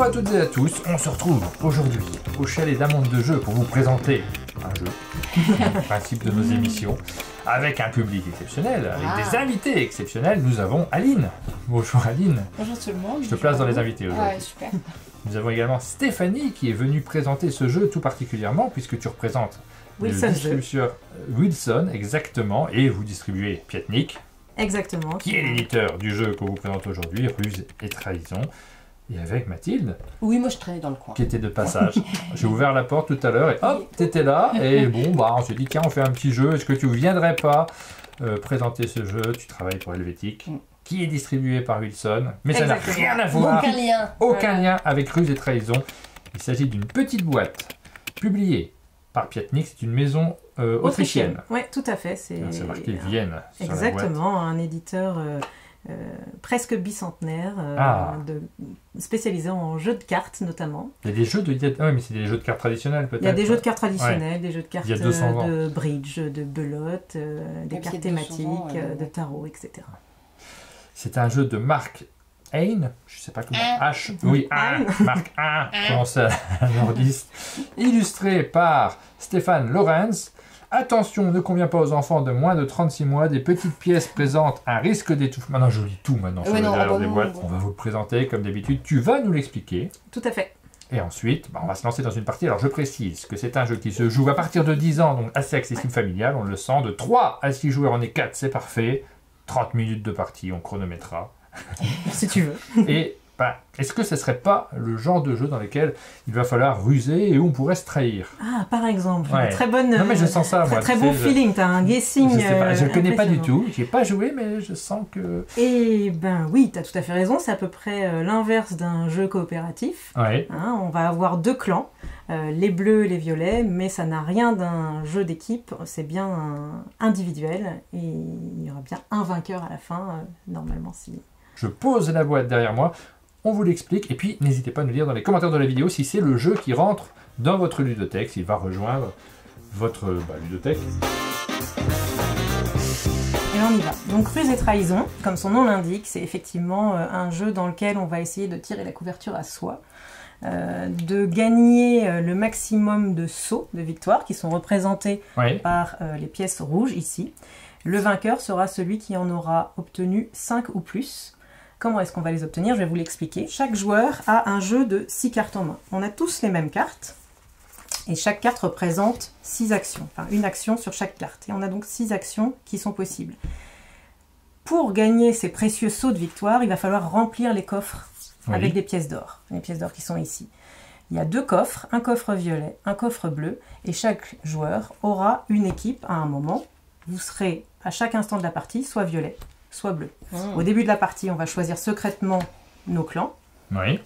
Bonjour à toutes et à tous, on se retrouve aujourd'hui au chalet d'un monde de jeux pour vous présenter un jeu, le principe de nos émissions, avec un public exceptionnel, avec des invités exceptionnels. Nous avons Aline. Bonjour Aline. Bonjour tout le monde. Je te place dans les invités aujourd'hui. Ouais, super. Nous avons également Stéphanie qui est venue présenter ce jeu tout particulièrement puisque tu représentes Wilson le distributeur Wilson, exactement, et vous distribuez Piatnik, exactement, qui est l'éditeur du jeu qu'on vous présente aujourd'hui, Ruse et Trahison. Et avec Mathilde, Oui, moi je traînais dans le coin. qui était de passage. J'ai ouvert la porte tout à l'heure et hop, t'étais là. Et bon, bah, on s'est dit, tiens, on fait un petit jeu. Est-ce que tu ne viendrais pas présenter ce jeu? Tu travailles pour Helvétique, qui est distribué par Wilson. Mais ça n'a rien à voir. Aucun lien. Aucun lien avec Ruse et Trahison. Il s'agit d'une petite boîte publiée par Piatnik. C'est une maison autrichienne. Oui, tout à fait. C'est marqué Vienne sur la boîte. Exactement, un éditeur presque bicentenaire, spécialisé en jeux de cartes notamment. Il y a des jeux de... Ah oui, mais c'est des jeux de cartes traditionnels peut-être. Il y a des jeux de cartes traditionnels, des jeux de cartes de bridge, de belote, des cartes thématiques, de tarot, etc. C'est un jeu de Mark Hein, je sais pas comment, H, oui, Mark Hein, prononcé à la nordiste, illustré par Stéphane Lorenz. Attention, ne convient pas aux enfants de moins de 36 mois, des petites pièces présentent un risque d'étouffement. Maintenant, je lis tout maintenant sur l'intérieur des boîtes. On va vous le présenter comme d'habitude, tu vas nous l'expliquer. Tout à fait. Et ensuite, on va se lancer dans une partie. Alors, je précise que c'est un jeu qui se joue à partir de 10 ans, donc assez accessible familial, on le sent. De 3 à 6 joueurs, on est 4, c'est parfait. 30 minutes de partie, on chronométrera. Si tu veux. Et est-ce que ce ne serait pas le genre de jeu dans lequel il va falloir ruser et où on pourrait se trahir? Ah, par exemple. Ouais. Très bonne. Non, mais je sens ça, moi. Très bon feeling, tu as un guessing. Je ne le connais pas du tout, je n'ai pas joué, mais je sens que. Eh ben oui, tu as tout à fait raison, c'est à peu près l'inverse d'un jeu coopératif. Ouais. Hein, on va avoir deux clans, les bleus et les violets, mais ça n'a rien d'un jeu d'équipe, c'est bien individuel et il y aura bien un vainqueur à la fin, normalement. Si. Je pose la boîte derrière moi. On vous l'explique, et puis n'hésitez pas à nous dire dans les commentaires de la vidéo si c'est le jeu qui rentre dans votre ludothèque, s'il va rejoindre votre ludothèque. Et on y va. Donc Ruse et Trahison, comme son nom l'indique, c'est effectivement un jeu dans lequel on va essayer de tirer la couverture à soi, de gagner le maximum de sauts de victoire qui sont représentés par les pièces rouges ici. Le vainqueur sera celui qui en aura obtenu 5 ou plus. Comment est-ce qu'on va les obtenir? Je vais vous l'expliquer. Chaque joueur a un jeu de 6 cartes en main. On a tous les mêmes cartes. Et chaque carte représente 6 actions. Enfin, une action sur chaque carte. Et on a donc 6 actions qui sont possibles. Pour gagner ces précieux sauts de victoire, il va falloir remplir les coffres avec des pièces d'or. Les pièces d'or qui sont ici. Il y a 2 coffres, un coffre violet, un coffre bleu. Et chaque joueur aura une équipe à un moment. Vous serez à chaque instant de la partie soit violet, soit bleu. Au début de la partie, on va choisir secrètement nos clans.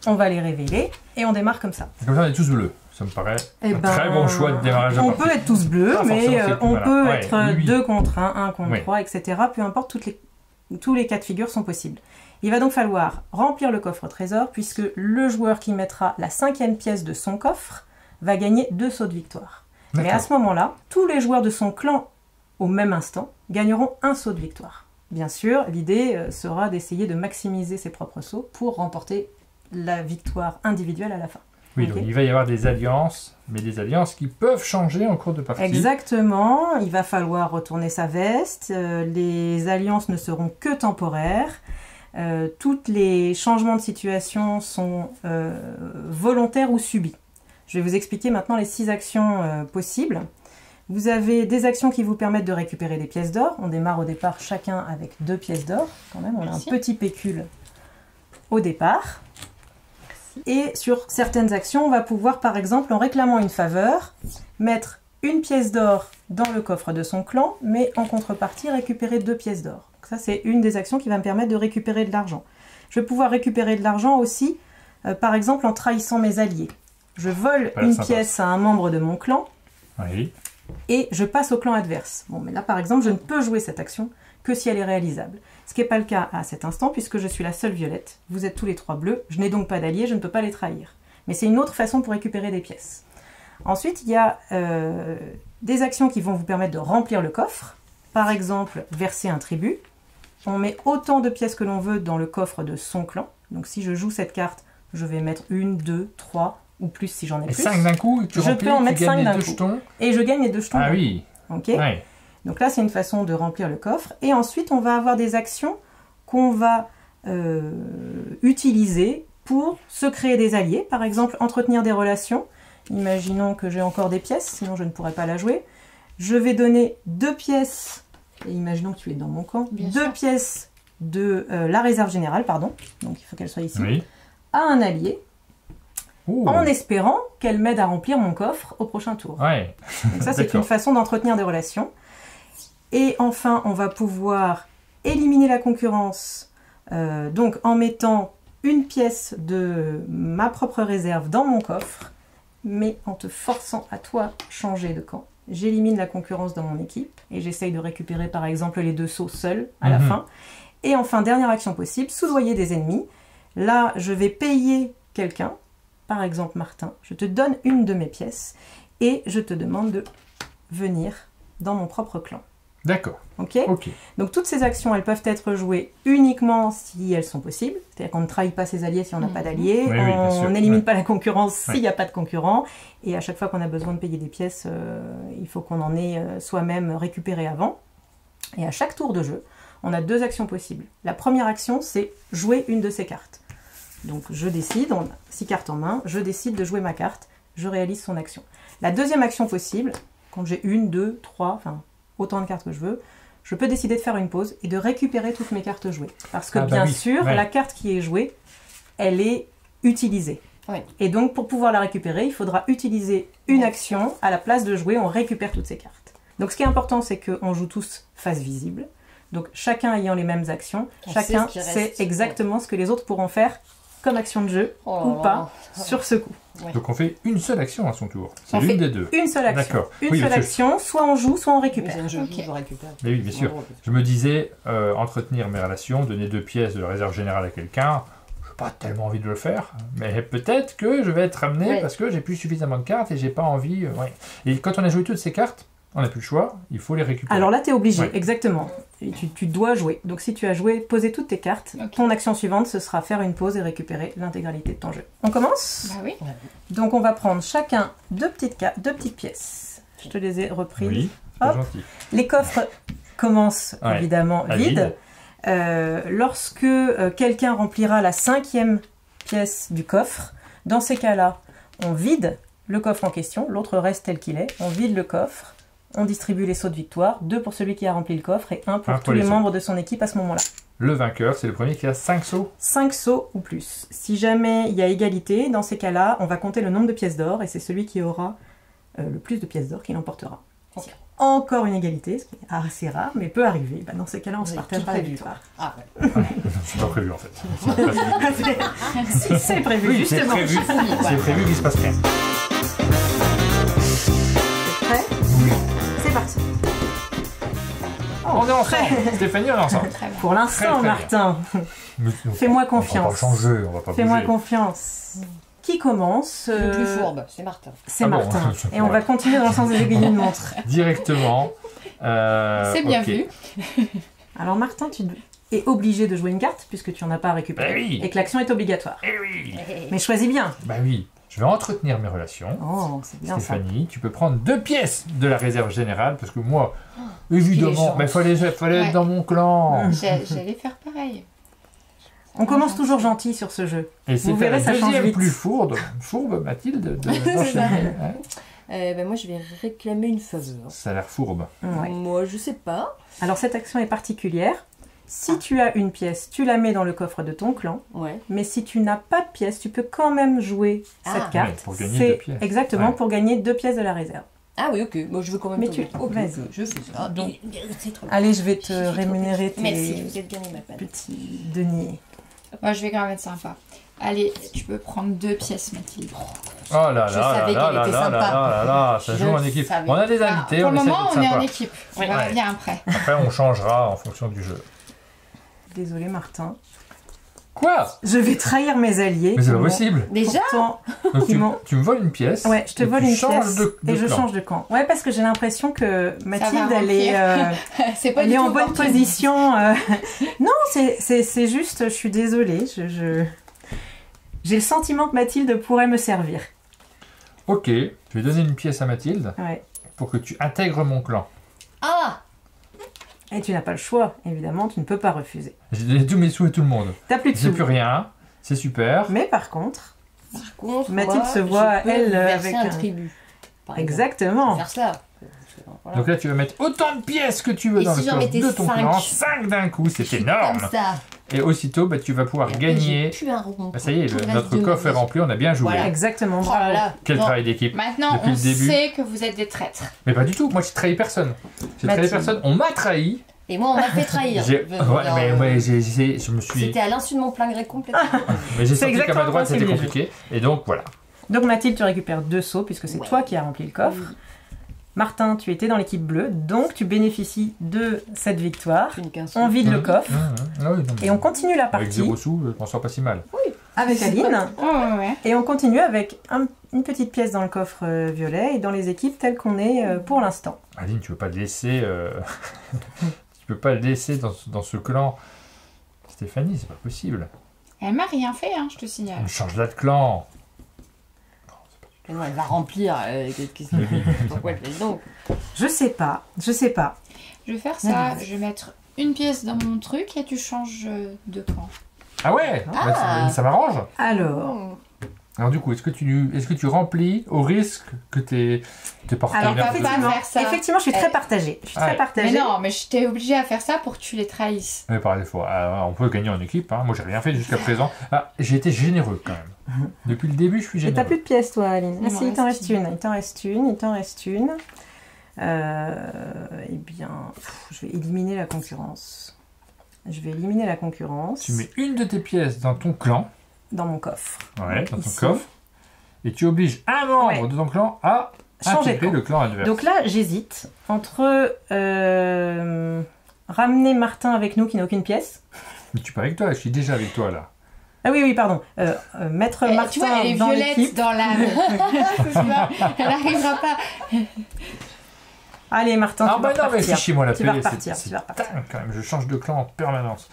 On va les révéler et on démarre comme ça. Comme ça, on est tous bleus. Ça me paraît un très bon choix de démarrage de partie. On peut être tous bleus, mais on peut être 2 contre 1, 1 contre 3, etc. Peu importe, tous les cas de figure sont possibles. Il va donc falloir remplir le coffre trésor puisque le joueur qui mettra la 5e pièce de son coffre va gagner 2 sauts de victoire. Mais à ce moment-là, tous les joueurs de son clan au même instant gagneront 1 saut de victoire. Bien sûr, l'idée sera d'essayer de maximiser ses propres sauts pour remporter la victoire individuelle à la fin. Oui, donc il va y avoir des alliances, mais des alliances qui peuvent changer en cours de partie. Exactement, il va falloir retourner sa veste, les alliances ne seront que temporaires, tous les changements de situation sont volontaires ou subis. Je vais vous expliquer maintenant les 6 actions possibles. Vous avez des actions qui vous permettent de récupérer des pièces d'or. On démarre au départ chacun avec 2 pièces d'or. Quand même, on a un petit pécule au départ. Et sur certaines actions, on va pouvoir, par exemple, en réclamant une faveur, mettre une pièce d'or dans le coffre de son clan, mais en contrepartie, récupérer 2 pièces d'or. Ça, c'est une des actions qui va me permettre de récupérer de l'argent. Je vais pouvoir récupérer de l'argent aussi, par exemple, en trahissant mes alliés. Je vole une pièce à un membre de mon clan. Et je passe au clan adverse. Bon, mais là, par exemple, je ne peux jouer cette action que si elle est réalisable. Ce qui n'est pas le cas à cet instant, puisque je suis la seule violette. Vous êtes tous les 3 bleus. Je n'ai donc pas d'alliés, je ne peux pas les trahir. Mais c'est une autre façon pour récupérer des pièces. Ensuite, il y a des actions qui vont vous permettre de remplir le coffre. Par exemple, verser un tribut. On met autant de pièces que l'on veut dans le coffre de son clan. Donc si je joue cette carte, Je vais mettre 1, 2, 3 ou plus si j'en ai Et plus. 5 d'un coup, tu Je remplis, peux en tu mettre gagnes 5 les d'un 2 coup. jetons. Et je gagne les 2 jetons. Ah oui. Ok. Ouais. Donc là, c'est une façon de remplir le coffre. Et ensuite, on va avoir des actions qu'on va utiliser pour se créer des alliés. Par exemple, entretenir des relations. Imaginons que j'ai encore des pièces, sinon je ne pourrais pas la jouer. Je vais donner 2 pièces, et imaginons que tu es dans mon camp, 2 pièces de la réserve générale, pardon, donc il faut qu'elle soit ici, Oui. à un allié, Ouh. en espérant qu'elle m'aide à remplir mon coffre au prochain tour. Ouais. Donc ça, c'est D'accord. une façon d'entretenir des relations. Et enfin, on va pouvoir éliminer la concurrence donc en mettant une pièce de ma propre réserve dans mon coffre, mais en te forçant à toi changer de camp. J'élimine la concurrence dans mon équipe et j'essaye de récupérer par exemple les 2 sauts seuls à la fin. Et enfin, dernière action possible, soudoyer des ennemis. Là, je vais payer quelqu'un, par exemple Martin. Je te donne une de mes pièces et je te demande de venir dans mon propre clan. D'accord. Ok. Ok. Donc toutes ces actions, elles peuvent être jouées uniquement si elles sont possibles. C'est-à-dire qu'on ne trahit pas ses alliés si on n'a pas d'alliés. Oui, oui, bien sûr. On n'élimine Ouais. pas la concurrence s'il Ouais. n'y a pas de concurrent. Et à chaque fois qu'on a besoin de payer des pièces, il faut qu'on en ait soi-même récupéré avant. Et à chaque tour de jeu, on a 2 actions possibles. La première action, c'est jouer une de ces cartes. Donc je décide, on a 6 cartes en main, je décide de jouer ma carte, je réalise son action. La deuxième action possible, quand j'ai 1, 2, 3, enfin autant de cartes que je veux, je peux décider de faire une pause et de récupérer toutes mes cartes jouées. Parce que bien oui. sûr, Ouais. la carte qui est jouée, elle est utilisée. Oui. Et donc pour pouvoir la récupérer, il faudra utiliser une action à la place de jouer, on récupère toutes ces cartes. Donc ce qui est important, c'est qu'on joue tous face visible. Donc chacun ayant les mêmes actions, On chacun sait ce qui sait reste. exactement ce que les autres pourront faire comme action de jeu Oh là ou là. pas sur ce coup. Donc on fait une seule action à son tour. C'est On l'une fait des 2. Une seule action. D'accord. Une Oui, seule parce que- action, soit on joue, soit on Mais récupère. c'est un jeu, Ok. je récupère. Mais oui, bien sûr. Je me disais, entretenir mes relations, donner 2 pièces de la réserve générale à quelqu'un, je n'ai pas tellement envie de le faire, mais peut-être que je vais être amené Ouais. parce que j'ai plus suffisamment de cartes et j'ai pas envie. Ouais. Et quand on a joué toutes ces cartes, on n'a plus le choix, il faut les récupérer. Alors là, tu es obligé, Ouais. exactement. Et tu dois jouer. Donc si tu as joué, poser toutes tes cartes, Ok. ton action suivante, ce sera faire une pause et récupérer l'intégralité de ton jeu. On commence? Bah oui. Donc on va prendre chacun 2 petites pièces. Je te les ai reprises. Oui, c'est Hop. gentil. Les coffres commencent Ouais, évidemment à vides. Lorsque quelqu'un remplira la 5e pièce du coffre, dans ces cas-là, on vide le coffre en question, l'autre reste tel qu'il est, on vide le coffre, on distribue les sauts de victoire, 2 pour celui qui a rempli le coffre et 1 pour Un tous pour les les membres de son équipe à ce moment-là. Le vainqueur, c'est le premier qui a 5 sauts. 5 sauts ou plus. Si jamais il y a égalité, dans ces cas-là, on va compter le nombre de pièces d'or et c'est celui qui aura le plus de pièces d'or qui l'emportera. Ok. S'il y a encore une égalité, ce qui est assez rare, mais peut arriver, bah, dans ces cas-là, on se Oui, partagera tout la prévu. victoire. Ah ouais. C'est pas prévu en fait. Si, c'est prévu, Oui, c'est justement. prévu. C'est prévu qu'il se passe rien. Prêt? C'est parti. On est ensemble. Stéphanie, on est ensemble. Très bien. Pour l'instant, Très, très bien. Martin, Mais fais-moi On va confiance. pas changer, on va pas Fais-moi bouger. confiance. Qui commence? Le plus fourbe, c'est Martin. C'est Ah bon, Martin. je Et on va continuer dans le sens des aiguilles d'une montre. Directement. C'est bien ok. vu. Alors Martin, tu es obligé de jouer une carte puisque tu n'en as pas à récupérer. Bah oui. Et que l'action est obligatoire. Eh oui. Mais choisis bien. Bah oui. Je vais entretenir mes relations. Oh, c'est bien ça. Stéphanie, tu peux prendre 2 pièces de la réserve générale parce que moi, évidemment, il est mais fallait Ouais. être dans mon clan. J'allais faire pareil. On commence toujours gentil sur ce jeu. Et c'est Vous verrez, la ça change deuxième vite. plus fourbe, Mathilde, d'enchaîner. Hein. Ben moi, je vais réclamer une faveur. Ça a l'air fourbe. Ouais. Moi, je sais pas. Alors cette action est particulière. Si tu as une pièce, tu la mets dans le coffre de ton clan. Ouais. Mais si tu n'as pas de pièce, tu peux quand même jouer Ah. cette carte. Ouais, pour gagner C'est 2 pièces. exactement Ouais. pour gagner 2 pièces de la réserve. Ah oui, ok. Moi, je veux quand même Mais tomber. tu- Ok, vas-y. ok, je fais ça. Donc, C'est trop Allez, je vais te Je suis trop rémunérer tes Merci, vous êtes bien aimable. petits deniers. Moi, je vais quand même être sympa. Allez, tu peux prendre 2 pièces, Mathilde. Oh là là Je là savais là qu'elle là était là sympa. là là, ça Je joue en équipe. savais. On a des Ah, invités, pour on le essaie moment, d'être on est en sympa. équipe. On Ouais. verra bien après. Après, on changera en fonction du jeu. Désolé Martin. Quoi? Je vais trahir mes alliés. Mais c'est pas qui m'ont possible. Déjà pourtant- Donc, Ils m'ont- tu me voles une pièce. Ouais, je te et vole tu une changes pièce de et je clan. change de camp. Ouais, parce que j'ai l'impression que Mathilde, va elle est, c'est pas elle du est tout en bonne opportun. position. Non, c'est juste, je suis désolée. J'ai le sentiment que Mathilde pourrait me servir. Ok, je vais donner une pièce à Mathilde Ouais. pour que tu intègres mon clan. Ah! Et tu n'as pas le choix, évidemment, tu ne peux pas refuser. J'ai donné tous mes sous à tout le monde. T'as plus de J'ai sous. plus rien, c'est super. Mais par contre, Par contre, Mathilde moi, se voit, je peux elle, verser avec un un- tribut. par exemple. exactement. Faire ça. Voilà. Donc là, tu vas mettre autant de pièces que tu veux Et dans si le j'en coffre mettais de ton cinq? clan. 5 d'un coup, c'est énorme. Comme ça. Et aussitôt, bah, tu vas pouvoir Et après, gagner. j'ai plus un rond. Bah, ça y est, Tout le reste notre de ma coffre est vie. rempli, on a bien joué. Voilà. Exactement, Oh là bravo. là. Quel Non. travail d'équipe. Maintenant, Depuis on le début. sait que vous êtes des traîtres. Mais pas du tout, moi j'ai trahi personne. J'ai trahi Mathilde. personne, on m'a trahi. Et moi, on m'a fait trahir. J'ai- Je veux ouais, dire, mais ouais, je me suis. C'était à l'insu de mon plein gré complètement. Mais j'ai C'est senti qu'à ma exactement droite le c'était principe du compliqué. Et donc voilà. Donc Mathilde, tu récupères 2 seaux puisque c'est Ouais. toi qui as rempli le coffre. Martin, tu étais dans l'équipe bleue, donc tu bénéficies de cette victoire. Une 15 On vide le Mmh. coffre Ah oui, non, mais et on continue la avec partie 0 sous, je m'en sors pas si mal. avec Aline. Oh, ouais. Et on continue avec une petite pièce dans le coffre violet et dans les équipes telles qu'on est pour l'instant. Aline, tu peux pas le laisser. Tu peux pas le laisser dans ce clan. Stéphanie, c'est pas possible. Elle m'a rien fait, hein, je te signale. On change là de clan. Non, elle va remplir. Qu'est-ce que pourquoi elle fait donc? Je sais pas. Je vais faire ça, je vais mettre une pièce dans mon truc et tu changes de camp. Ah ouais, Ah. bah, ça m'arrange. Alors, Alors du coup, est-ce que tu remplis au risque que tes partenaires... alors va pas effectivement, faire ça. effectivement, je suis très partagée. Je suis Ouais. très partagée. Mais non, mais je t'ai obligé à faire ça pour que tu les trahisses. Mais par des fois, on peut gagner en équipe. Hein. Moi, j'ai rien fait jusqu'à présent. Ah, j'ai été généreux quand même. Depuis le début, je suis Et généreux. t'as plus de pièces, toi, Aline. Il Ah m'en si, il t'en reste reste une. Il t'en reste une. Il t'en reste une. Eh bien, je vais éliminer la concurrence. Je vais éliminer la concurrence Tu mets une de tes pièces dans ton clan, dans mon coffre. dans ton Ici. coffre, et tu obliges un membre Ouais. de ton clan à Changer de intégrer camp. le clan adverse. Donc là, j'hésite entre ramener Martin avec nous qui n'a aucune pièce. Mais tu peux avec toi, je suis déjà avec toi là. Ah oui, pardon. Mettre Eh, Martin tu vois, elle est dans violette l'équipe. dans l'âme. Tu vois, elle n'arrivera pas. Allez, Martin, Ah tu bah vas non, mais repartir. fichiez moi la Tu vas paix, repartir, c'est tu vas repartir. dingue quand même, je change de clan en permanence.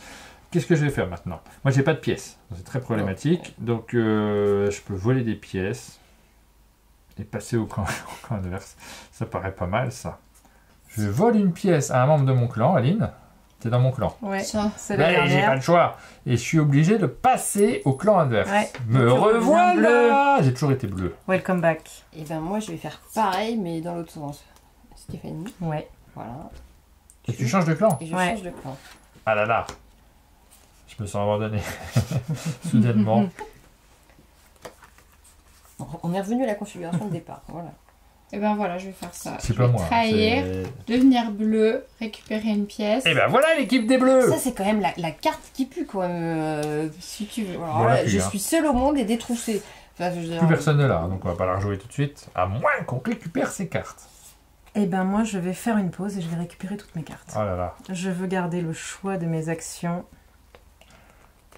Qu'est-ce que je vais faire maintenant? Moi j'ai pas de pièces, c'est très problématique, donc je peux voler des pièces et passer au camp adverse. Ça paraît pas mal ça. Je vole une pièce à un membre de mon clan, Aline. T'es dans mon clan. Ouais, Ça. c'est la Mais j'ai pas dernière. le choix. Et je suis obligé de passer au clan adverse. Ouais. Me Tu reviens revoilà. J'ai toujours été bleu. Welcome back. Et ben moi, je vais faire pareil, mais dans l'autre sens. Stéphanie, Ouais. voilà. Et tu changes de clan? Et je Ouais. change de clan. Ah là là. Je me sens abandonné. Soudainement. On est revenu à la configuration de départ. Voilà. Et ben voilà, je vais faire ça. C'est Je pas vais moi. trahir, devenir bleu, récupérer une pièce. Et ben voilà l'équipe des bleus. Ça, c'est quand même la carte qui pue, quand même. Si tu veux. Alors Voilà, là, plus, je hein. suis seule au monde et détroussée. Enfin, je veux dire, Plus personne ne l'a, donc on va pas la rejouer tout de suite. À moins qu'on récupère ses cartes. Eh ben moi, je vais faire une pause et je vais récupérer toutes mes cartes. Oh là là. Je veux garder le choix de mes actions.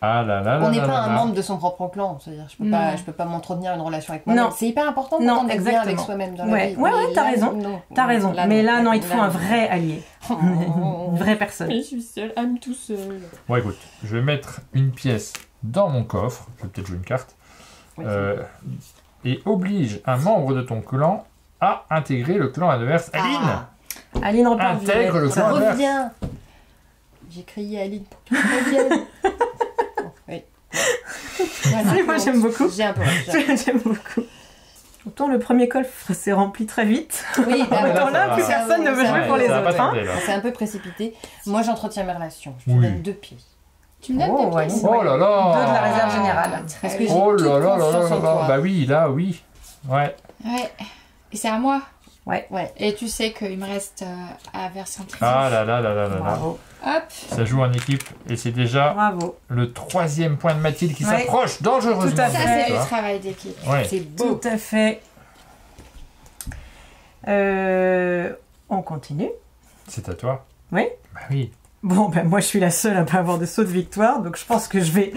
Ah là là là On n'est là pas là un là. membre de son propre clan. C'est-à-dire, je peux pas m'entretenir une relation avec moi-même. Non. C'est hyper important Non, d'entendre bien avec exactement. soi-même dans la Ouais. vie. Ouais, Mais ouais, t'as là, raison. non. T'as raison. Mais là, non, il te faut un non. vrai allié. Une vraie personne. Mais je suis seule, tout seul. Bon écoute, je vais mettre une pièce dans mon coffre. Je vais peut-être jouer une carte. Et oblige un membre de ton clan à intégrer le clan adverse. Aline, Aline repart intègre le violette. clan adverse. reviens. J'ai crié à Aline pour qu'elle revienne. Oui. Voilà. Moi, j'aime beaucoup. J'ai un peu. J'aime beaucoup. Autant le premier coffre s'est rempli très vite. Oui, Ah, mais là, Autant là, ça plus va. personne ne veut Ça jouer va, pour les ça va pas autres. hein. tarder, là. C'est un peu précipité. Moi, j'entretiens mes relations. Je te Oui. donne 2 pièces. Tu me donnes Oh, des ouais. pièces. Oh là là. Deux de la réserve générale. Très Parce que bien. Oh J'ai là toute là là confiance là en là. toi. Bah oui, là, oui. Ouais. Ouais. Et c'est à moi. Ouais. Et tu sais qu'il me reste à verser un tribut. Ah là là là là là là. Bravo. Hop. Ça joue en équipe et c'est déjà Bravo. le 3e point de Mathilde qui Ouais. s'approche dangereusement. Tout à de Ça, fait. c'est tu du vois. travail d'équipe. Ouais. C'est beau. Tout à fait. On continue. C'est à toi. Oui. Bah oui. Bon, ben moi je suis la seule à pas avoir de saut de victoire, donc je pense que je vais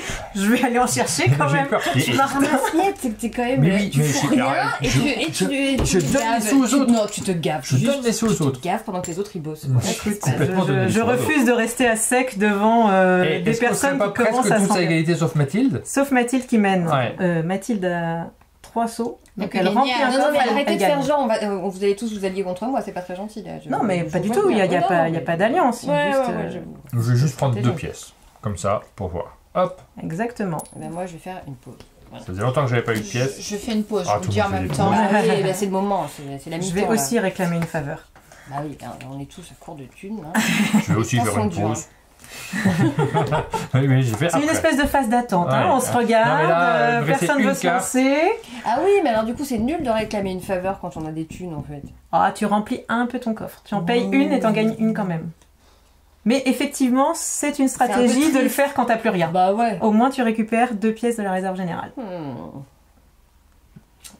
aller en chercher quand J'ai même. peur. Tu vas ramasser, t'es quand même. Mais oui, tu mais fous c'est- rien alors, et tu je donne gaves. les sous aux autres. Non, tu te gaves. Je donne les sous aux Tu autres. te gaves pendant que les autres ils bossent. Mmh. Ouais, Écoute, Complètement donné les je sous aux refuse de rester à sec devant Et des est-ce qu'on serait personnes pas qui commencent presque à tous à s'engager. égalité sauf Mathilde? Sauf Mathilde qui mène. Ouais. Mathilde a 3 sauts, donc peut elle gagner remplit à- un Non, non, coffre mais et arrêtez elle de faire gagne. genre, vous allez tous vous allier contre moi, c'est pas très gentil là. Non, mais je pas du vois tout, il bien. n'y a, Non, pas, mais- pas d'alliance. il y a Ouais, juste, ouais, ouais, Je vais juste prendre Stratégie. 2 pièces. Comme ça, pour voir. Hop. Exactement. Ben moi je vais faire une pause. Ça faisait longtemps que j'avais pas eu de pièces. Je fais une pause, Ah, je tout vous le dis en monde fait même des temps. pauses. Bah oui, ben, c'est le moment, c'est la mi-temps. Je vais là. aussi réclamer une faveur. Bah oui, ben, on est tous à court de thunes. Hein. Je vais aussi Les temps faire une sont durs, pause. Oui, mais j'ai fait C'est une après. espèce de phase d'attente. hein. Ouais. On se regarde, Non, mais là, il me restait personne une veut se carte. lancer. Ah oui, mais alors du coup c'est nul de réclamer une faveur quand on a des thunes en fait. Ah, tu remplis un peu ton coffre. Tu en payes Mmh. une et t'en gagnes une quand même. Mais effectivement, c'est une un stratégie peu de le triste. faire quand t'as plus rien. Bah ouais. Au moins, tu récupères 2 pièces de la réserve générale.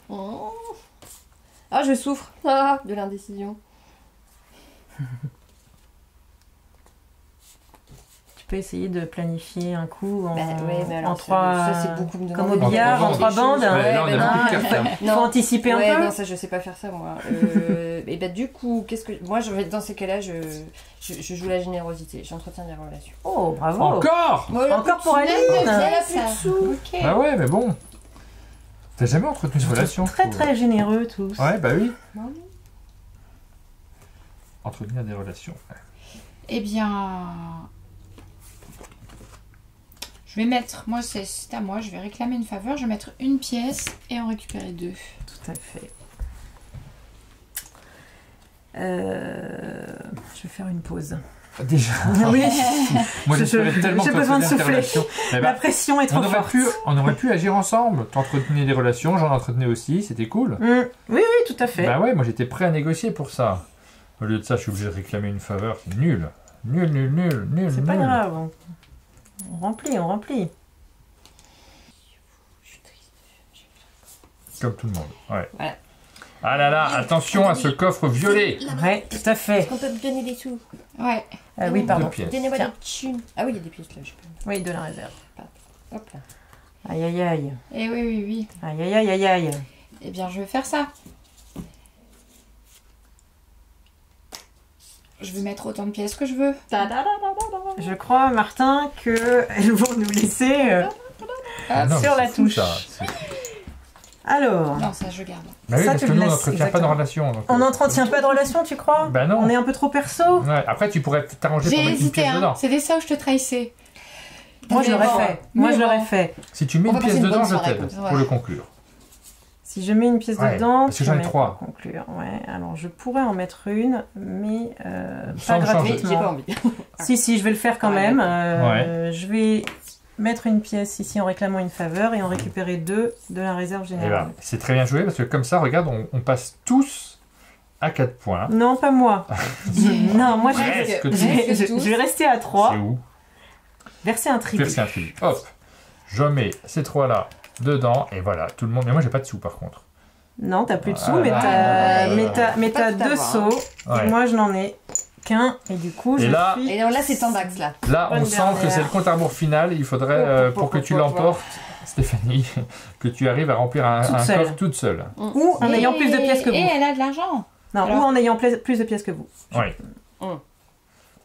Oh. Ah, je souffre de l'indécision. Tu peux essayer de planifier un coup en, Bah ouais, mais alors en 3... ça c'est beaucoup me Comme demander. au billard, en en 3 bandes. Ouais, là, on a bah beaucoup de non. cartes. Hein. Il faut anticiper un Ouais, peu. non, ça je sais pas faire ça moi. Et bah du coup, qu'est-ce que moi je vais dans ces cas-là, je joue la générosité, j'entretiens des relations. Oh, bravo. Encore. Voilà, Encore pour Aline. Elle a plus de sous. Ok. Bah ouais, mais bon. T'as jamais entretenu une relation? je Très trouve. très généreux tous. Ouais, bah oui. Non. Entretenir des relations. Eh bien, je vais mettre, moi c'est à moi, je vais réclamer une faveur, je vais mettre une pièce et en récupérer 2. Tout à fait. Je vais faire une pause. Déjà. Oui, Moi, Je- j'espérais tellement j'ai que besoin de t'entretenais des souffler. relations. Eh la ben, pression est trop forte. on aurait pu agir ensemble. T'entretenais des relations, j'en entretenais aussi, c'était cool. Oui, oui, tout à fait. Bah ouais, moi j'étais prêt à négocier pour ça. Au lieu de ça, je suis obligé de réclamer une faveur. C'est nul. Nul, nul, nul, nul, C'est pas nul. grave. On remplit, on remplit. Je suis triste. Comme tout le monde. Ouais. Voilà. Ah là là, attention à ce coffre violet. Ouais, tout à fait. On peut me donner des sous. Ouais. Oui, pardon. 2 pièces. Donnez-moi Tiens. des thunes. Ah oui, il y a des pièces là, je peux. Oui, de la réserve. Hop là. Aïe, aïe, aïe. Et oui, oui, oui. Aïe, aïe, aïe, aïe, aïe. Eh bien, je vais faire ça. Je vais mettre autant de pièces que je veux. Je crois, Martin, qu'elles vont nous laisser... Ah non, sur mais la c'est fou, touche. ça. C'est- Alors, Non, ça, je garde. Bah oui, Ça, parce tu que le nous, on laisses, n'entretient pas de exactement. relation. donc, on n'entretient pas de relation, tu crois? Bah non. On est un peu trop perso. Ouais, après, tu pourrais t'arranger pour J'ai mettre une hésité, pièce hein. dedans. C'était ça où je te trahissais. Moi, je Mais l'aurais bon. fait. Moi, Mais je l'aurais bon. fait. Si tu mets On une va pièce passer une dedans, bonne je soirée, t'aide comme ça, pour ouais. le conclure. Si je mets une pièce Ouais, dedans, parce que tu j'en ai mets 3. pour conclure. Ouais, alors je pourrais en mettre une, mais Sans pas le changer. Mais j'ai pas gratuitement. envie. Si, je vais le faire quand Ouais, même. Ouais. Je vais mettre une pièce ici en réclamant une faveur et en récupérer 2 de la réserve Et générale. ben, c'est très bien joué parce que comme ça, regarde, on passe tous à 4 points. Non, pas moi. Non, moi Presque tous. je vais rester à 3. C'est où? Verser un tribut. Verser un tribut. Hop, je mets ces 3-là dedans et voilà, tout le monde. Mais moi, j'ai pas de sous par contre. Non, t'as plus de sous, Ah, mais là, t'as là, là, là. mais Pas t'as tout 2 avoir, sauts. Ouais. Et moi, je n'en ai qu'un. Et du coup, Et je là- suis... Et non, là c'est Tandax là. Là, on Bonne sent dernière. que c'est le compte à rebours final. Il faudrait, pour que tu l'emportes, Stéphanie, que tu arrives à remplir un Toute seule. coffre toute seule. Ou en ayant plus de pièces que Et vous. elle a de l'argent. Non, Alors- ou en ayant plus de pièces que vous. Oui. Mm.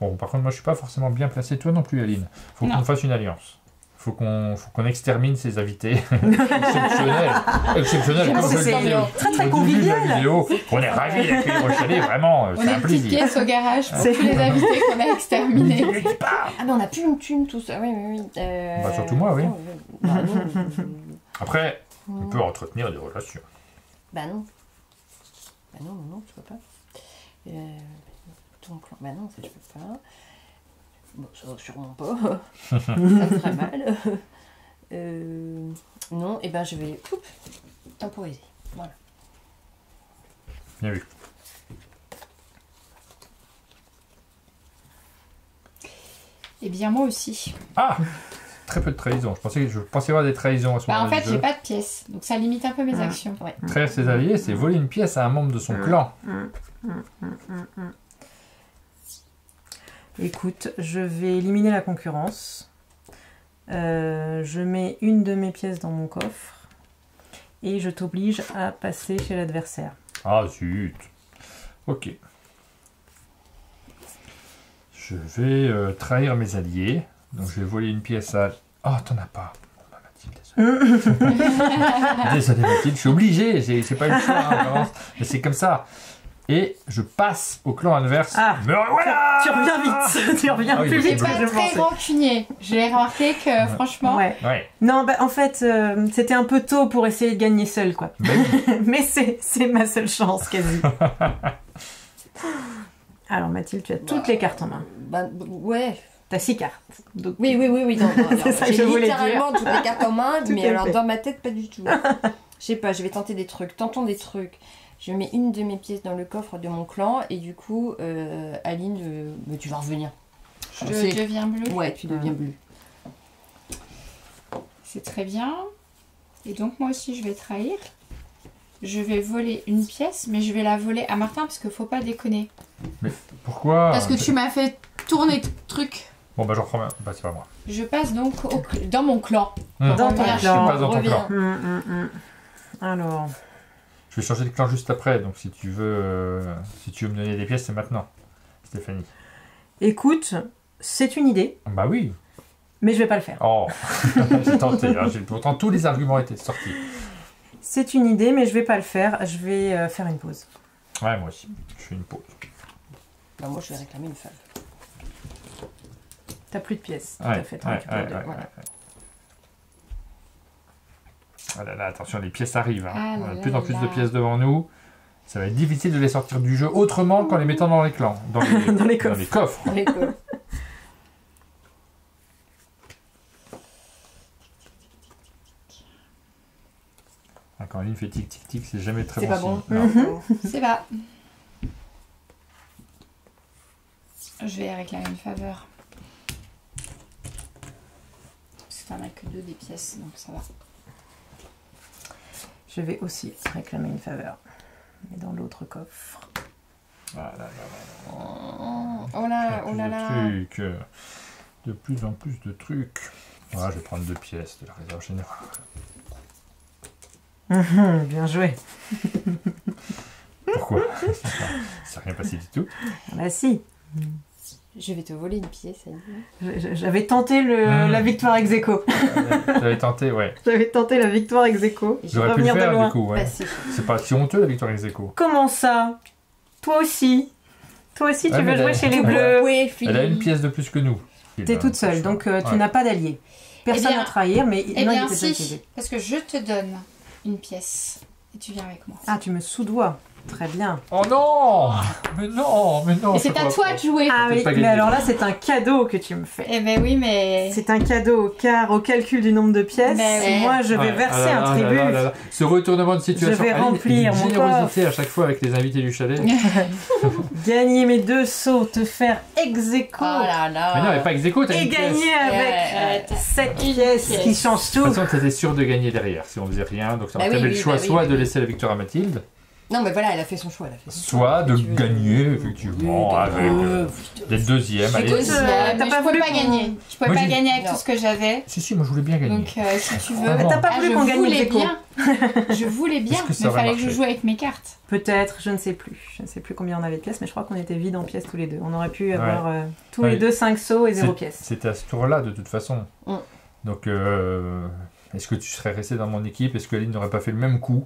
Bon, par contre, moi, je suis pas forcément bien placé. Toi non plus, Aline. Faut Non. qu'on fasse une alliance. Faut qu'on extermine ces invités. Exceptionnels. Exceptionnels. Ah, Comme je c'est le disais au- très, très au début de la convivial. vidéo. On est ravis d'accueillir Rochalet. Vraiment, On c'est a un une petite plaisir. pièce au garage pour C'est- tous les invités qu'on a exterminés. Ne dis pas. Ah mais on a plus une thune tout ça. Oui, oui, oui. Bah, surtout moi, oui. Bah non. Après, on peut entretenir des relations. Bah non. Bah non, non, non, tu peux pas. Ton clan. Bah non, ça je peux pas. Bon, ça sûrement pas. Ça me ferait mal. Non, et ben je vais temporiser. Voilà. Bien vu. Eh bien, moi aussi. Ah, très peu de trahison. Je pensais avoir des trahisons à ce Bah, moment-là. en fait, du j'ai jeu. pas de pièces. Donc, ça limite un peu mes actions. Ouais. Trahir ses alliés, c'est voler une pièce à un membre de son clan. Écoute, je vais éliminer la concurrence. Je mets une de mes pièces dans mon coffre. Et je t'oblige à passer chez l'adversaire. Ah zut. Ok. Je vais trahir mes alliés. Donc je vais voler une pièce à... Oh, t'en as pas. Bon, bah, Mathilde, désolé. Désolé Mathilde, je suis obligé. J'ai pas eu le choix. Hein, vraiment. Mais c'est comme ça. Et je passe au clan adverse. Ah, mais voilà. tu reviens vite. Tu reviens Ah oui, plus mais Il est vite pas que je très pensais. rancunier. J'ai remarqué que franchement, Ouais. Ouais. Non, bah, en fait, c'était un peu tôt pour essayer de gagner seul, quoi. Mais oui. Mais c'est ma seule chance, quasi. Alors, Mathilde, tu as toutes les cartes en main. Bah, ouais. T'as 6 cartes. Donc, Oui. Non, C'est ça que je j'ai voulais littéralement toutes les cartes en main, Tout mais à alors fait. dans ma tête, pas du tout. Je sais pas, je vais tenter des trucs. Tentons des trucs. Je mets une de mes pièces dans le coffre de mon clan et du coup, Aline, mais tu vas revenir. je sais. deviens bleu. Ouais, tu deviens bleu. C'est très bien. Et donc moi aussi je vais trahir. Je vais voler une pièce, mais je vais la voler à Martin parce qu'il faut pas déconner. Pourquoi? Parce que tu m'as fait tourner le truc. Bon bah j'en prends un. Bah c'est pas moi. Je passe donc dans mon clan. Hum. Dans ton Reviens. Je suis clan. pas dans ton reviens. clan. Alors, Je vais changer de clan juste après. Donc si tu veux me donner des pièces, c'est maintenant. Stéphanie. écoute, c'est une idée, Bah oui. mais je vais pas le faire. Oh. J'ai tenté. Hein. Pourtant tous les arguments étaient sortis. C'est une idée, mais je vais pas le faire. Je vais faire une pause. Ouais moi aussi. Je fais une pause. Bah, moi, je vais réclamer une fave. T'as plus de pièces. Tout Ouais, à fait. t'en ouais, récupères ouais, deux. ouais, Voilà. ouais. Ah là là, attention, les pièces arrivent. Hein. Ah On a là de plus en là plus là. de pièces devant nous. Ça va être difficile de les sortir du jeu autrement qu'en les mettant dans les clans. Dans les, Dans les Dans les coffres. Allez, quoi. Ah, quand Aline fait tic tic tic, c'est jamais très C'est bon pas bon. signe. Non. C'est pas. Je vais réclamer une faveur. Parce que t'en as que 2 des pièces, donc ça va. Je vais aussi réclamer une faveur. Mais dans l'autre coffre. Ah là là là. Oh là, oh Plus là de là. trucs. De plus en plus de trucs. Voilà, je vais prendre 2 pièces de la réserve générale. Bien joué. Pourquoi? Ça s'est rien passé du tout. Ah bah si. Je vais te voler une pièce, Aline. J'avais tenté la victoire ex aequo. J'avais tenté, ouais. J'avais tenté la victoire ex aequo. Et je J'aurais pu le revenir de faire loin. du coup, ouais. Bah, si. C'est pas si honteux la victoire ex aequo. Comment ça? Toi aussi? Toi aussi, tu Ouais, mais veux jouer elle- chez les elle- bleus? Oui, Elle a une pièce de plus que nous. T'es toute seule, donc tu Ouais. n'as pas d'allié. Personne bien- à trahir, mais Eh non, il bien était déjà si, utilisé. parce que je te donne une pièce et tu viens avec moi. Ah, tu me sous-dois. Très bien. Oh non! Mais non, mais non! Et c'est à toi de jouer. Ah peut-être oui, pas mais gagné. alors là, c'est un cadeau que tu me fais. Eh ben oui, mais... C'est un cadeau, car au calcul du nombre de pièces, Mais moi, je vais Ouais, verser ah là un là tribut. là là là. Ce retournement de situation, Je vais Aline, remplir une mon générosité à chaque fois avec les invités du chalet. Gagner mes 2 sauts, te faire ex aequo. Oh là là. Mais non, mais pas ex aequo, t'as Et une pièce. gagner avec t'as 7 une pièces qui pièce. changent De tout. toute façon, t'étais sûr de gagner derrière si on faisait rien. Donc ça Bah t'avais oui, le oui, choix bah oui, soit oui, de oui. laisser la victoire à Mathilde, Non, mais voilà, elle a fait son choix. Elle a fait son soit choix. de Tu veux- gagner, effectivement, Oui, avec d'être deuxième. Je suis Allez. deuxième, t'as mais pas je pouvais voulu pas qu'on- gagner. Je pouvais Moi, pas j'ai- gagner avec Non. tout ce que j'avais. Si, moi je voulais bien gagner. Donc si tu veux... Mais t'as pas voulu je qu'on gagne voulais ex aequo. bien. Je voulais bien, Est-ce que ça mais il aurait fallait que je marché joue avec mes cartes. Peut-être, je ne sais plus. Je ne sais plus combien on avait de pièces, mais je crois qu'on était vides en pièces tous les deux. On aurait pu avoir tous Ouais. les deux 5 sauts et 0 C'est- pièces. C'était à ce tour-là de toute façon. Mm. Donc, est-ce que tu serais resté dans mon équipe? Est-ce que Aline n'aurait pas fait le même coup?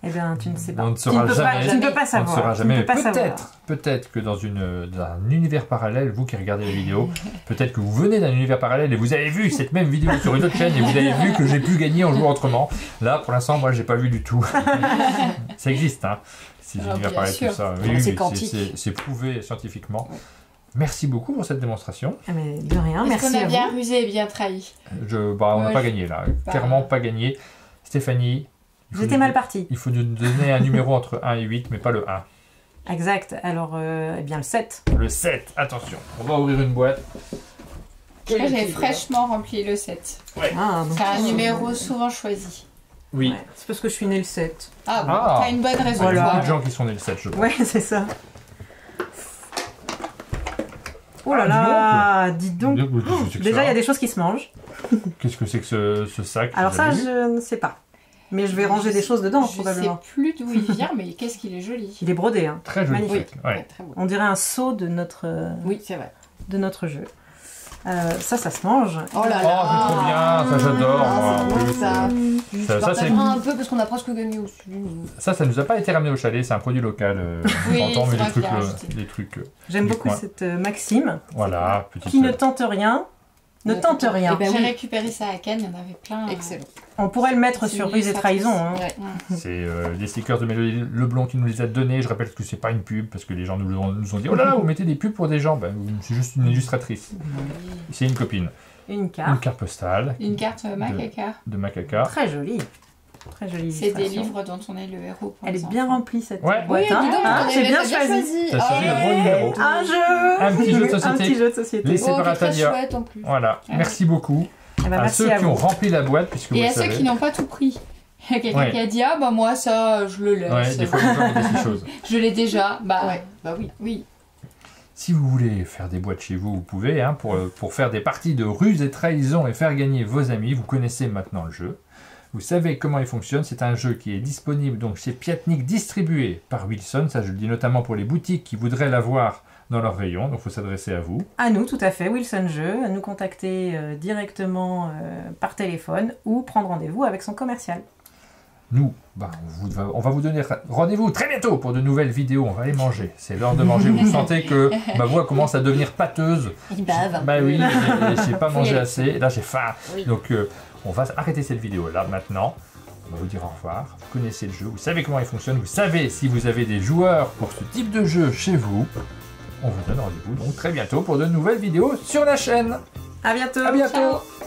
Eh bien, tu ne sais pas. On ne Tu saura ne peux pas- jamais. tu ne peux pas On savoir. ne saura Tu jamais. ne Mais peux pas savoir. peut-être que dans un univers parallèle, vous qui regardez la vidéo, peut-être que vous venez d'un univers parallèle et vous avez vu cette même vidéo sur une autre chaîne et vous avez vu que j'ai pu gagner en jouant autrement. Là, pour l'instant, moi, j'ai pas vu du tout. Ça existe, hein. Ces Ah, univers bien parallèles, sûr. tout ça. C'est quantique. C'est prouvé scientifiquement. Merci beaucoup pour cette démonstration. Ah, mais de rien, Est-ce merci qu'on a à bien vous. rusé et bien trahi? On n'a Ouais, pas gagné là. Bah. Clairement pas gagné. Stéphanie, il faut J'étais nous- mal parti. il faut nous donner un numéro entre 1 et 8, mais pas le 1. Exact. Alors, eh bien, le 7. Le 7, attention. On va ouvrir une boîte. Moi, j'ai fraîchement rempli le 7. Ah, donc, C'est un numéro souvent choisi. Oui. ouais, c'est parce que je suis née le 7. Ah bon, Ah. t'as une bonne raison. Il y a Voilà. beaucoup de gens qui sont nés le 7, je pense. Ouais, c'est ça. Oh là là, dites donc. Déjà, il y a des choses qui se mangent. Qu'est-ce que c'est que ce sac? Alors ça, je ne sais pas. Mais je vais ranger des choses dedans, Je probablement. sais plus d'où il vient, mais qu'est-ce qu'il est joli. Il est brodé, hein. Très joli Magnifique. sac. Ouais. Ouais, très beau. On dirait un seau de notre C'est vrai. jeu. Ça se mange. Oh là Oh, là. c'est trop bien, ça j'adore. Ah, moi. c'est bon, Oui, ça. Je ça, c'est- partagerai un peu parce qu'on a presque gagné aussi. ça nous a pas été ramené au chalet, c'est un produit local. Oui, J'entends, mais c'est vrai qu'il a les trucs. J'aime du beaucoup coin. cette maxime Voilà, petite. qui ne tente rien. Ne tente rien. Eh ben J'ai oui. récupéré ça à Cannes, il y en avait plein. Excellent. On pourrait le mettre C'est sur une Brise et Trahison. Hein. Ouais. C'est les stickers de Mélodie Leblond qui nous les a donnés. Je rappelle que c'est pas une pub parce que les gens nous ont dit oh là là, vous mettez des pubs pour des gens. Ben, c'est juste une illustratrice. C'est une copine. Une Une carte. carte postale Une carte Macaca. de Macaca. Très jolie. Très jolie C'est des illustration. livres dont on est le héros pour Elle les est bien enfants. remplie cette Ouais. boîte. Oui, hein. dis donc, Ah, t'as j'ai bien choisi. choisi. T'as choisi le bon Ouais. numéro. Un jeu. Un petit jeu de société. Un petit jeu de société. Les Oh, qui est très Separatalia. chouette en plus. Voilà. Ouais. Merci beaucoup Eh ben, à merci ceux à qui ont vous. rempli la boîte puisque Et vous à ceux savez. qui n'ont pas tout pris. Il y a quelqu'un Ouais. qui a dit ah bah moi ça je le laisse. Ouais, des fois, les gens mettent des choses. Je l'ai déjà. Bah Ouais, bah oui. oui. Si vous voulez faire des boîtes chez vous, vous pouvez, hein, pour faire des parties de ruse et trahison et faire gagner vos amis. Vous connaissez maintenant le jeu. Vous savez comment il fonctionne. C'est un jeu qui est disponible donc chez Piatnik, distribué par Wilson. Ça, je le dis notamment pour les boutiques qui voudraient l'avoir dans leur rayon. Donc, il faut s'adresser à vous. À nous, tout à fait, Wilson Jeu, à nous contacter directement par téléphone ou prendre rendez-vous avec son commercial. Nous, on va vous donner rendez-vous très bientôt pour de nouvelles vidéos. On va aller manger. C'est l'heure de manger. Vous sentez que ma voix commence à devenir pâteuse. Il bave. Bah oui, j'ai pas Faut y mangé aller. assez. Et là, j'ai faim. Oui. Donc, on va arrêter cette vidéo là maintenant. On va vous dire au revoir. Vous connaissez le jeu. Vous savez comment il fonctionne. Vous savez si vous avez des joueurs pour ce type de jeu chez vous. On vous donne rendez-vous donc très bientôt pour de nouvelles vidéos sur la chaîne. À bientôt. À bientôt. Ciao.